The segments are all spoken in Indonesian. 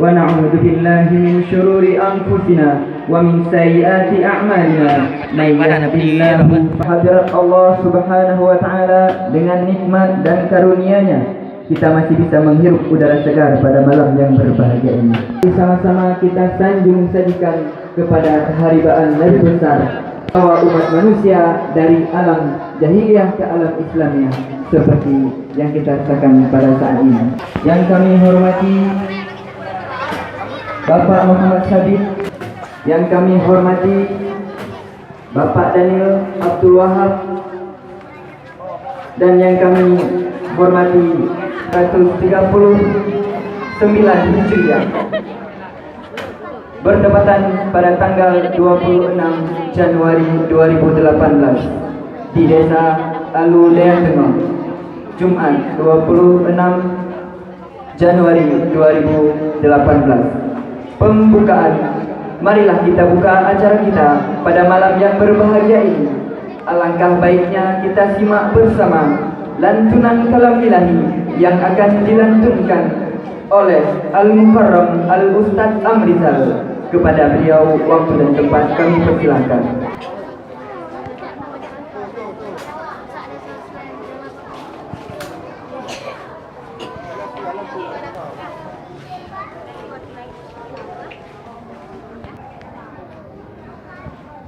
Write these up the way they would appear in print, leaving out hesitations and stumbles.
ونعوذ بالله من شرور أنفسنا ومن سيئات أعمالنا من يهده الله hadirat Allah Subhanahu wa taala, dengan nikmat dan karunia-Nya kita masih bisa menghirup udara segar pada malam yang berbahagia ini. Sama-sama kita sanjung sajikan kepada keharibaan Nabi besar bahwa umat manusia dari alam jahiliyah ke alam Islamiyah seperti yang kita rasakan pada saat ini. Yang kami hormati Bapak Muhammad Sabit, yang kami hormati Bapak Daniel Abdul Wahab, dan yang kami hormati 139 Hijriah bertepatan pada tanggal 26 Januari 2018 di Desa Alu Leang Tengah, Jumat 26 Januari 2018. Pembukaan, marilah kita buka acara kita pada malam yang berbahagia ini. Alangkah baiknya kita simak bersama lantunan kalam ilahi yang akan dilantunkan oleh Al-Mukarram Al-Ustadz Amrizal. Kepada beliau waktu dan tempat kami persilakan.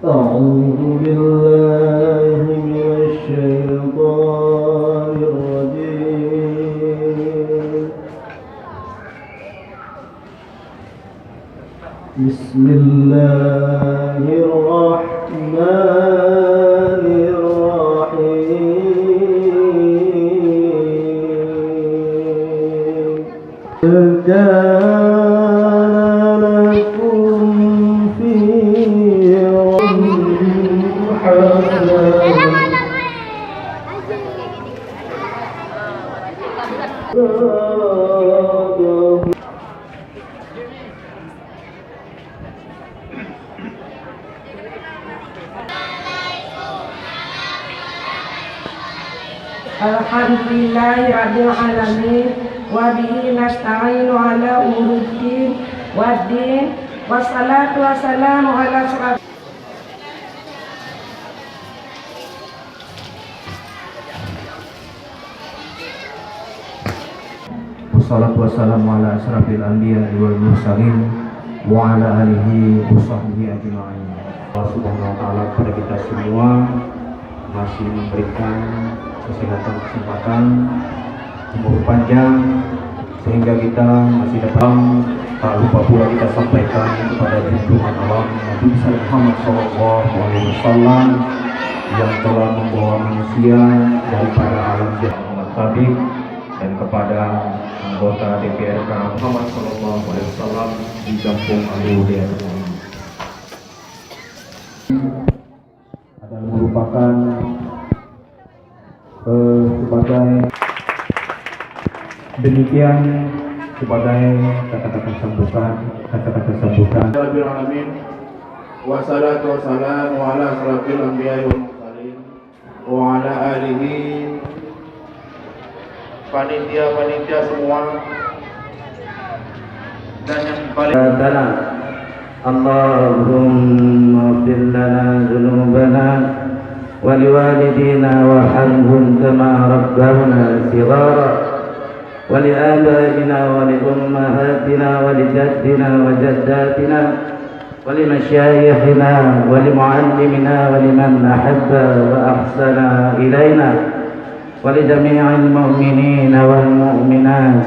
أعوذ بالله من الشيطان الرجيم. بسم الله الرحمن الرحيم. Alhamdulillahirabbil alamin wa bihi nasta'inu ala umuruddin waddin wassalatu wassalamu ala asyraf. Wassalatu wassalamu ala asyrafil anbiya'i wal mursalin wa ala alihi wa sahbihi ajma'in. Allah Subhanahu wa taala kepada kita semua masih memberikan kesehatan, kesempatan, umur panjang, sehingga kita masih dapat. Tak lupa pula kita sampaikan kepada junjungan alam Nabi Muhammad SAW yang telah membawa manusia daripada alam Muhammad Sabit, dan kepada anggota DPRK Muhammad SAW di Kampung Alu Leang Tengah. Adalah merupakan sebagai demikian, sebagai kata-kata sambutan. Wassalatu wassalamu ala asyrafil anbiya'i wal mursalin wa ala alihi. Panitia semua dan yang paling Allahumma ighfir lana dhunubana wa liwalidina warhamhum kama rabbawna shighara wa liabaina wa liummahatina wa lijaddina wa jaddatina wa limasyayikhina wa limuallimina wa liman ahabba wa ahsana ilayna wa lijami'il mu'minina wal mu'minat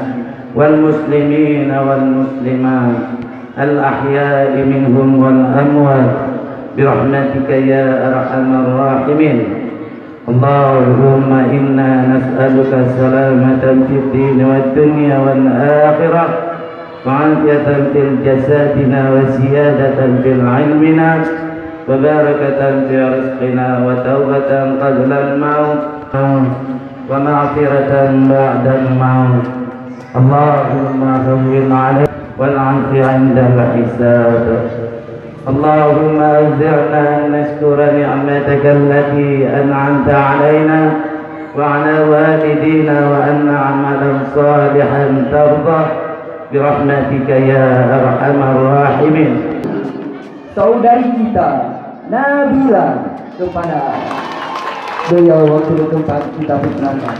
wal muslimina wal muslimat al-ahya'i minhum wal amwat برحمتك يا أرحم الراحمين. اللهم إنا نسألك السلامة في الدين والدنيا والآخرة وعافية في جسدنا وزيادة في علمنا وبركة في رزقنا وتوبة قبل الموت ومغفرة بعد الموت. اللهم هون علينا والعفو عند الحساب. اللهم أوزعنا أن نشكر نعمتك التي أنعمت علينا وعلى والدينا وأن نعملا صالحا ترضى برحمتك يا أرحم الراحمين. Saudari kita Nabila kepada beliau waktu tempat kita perkenalkan.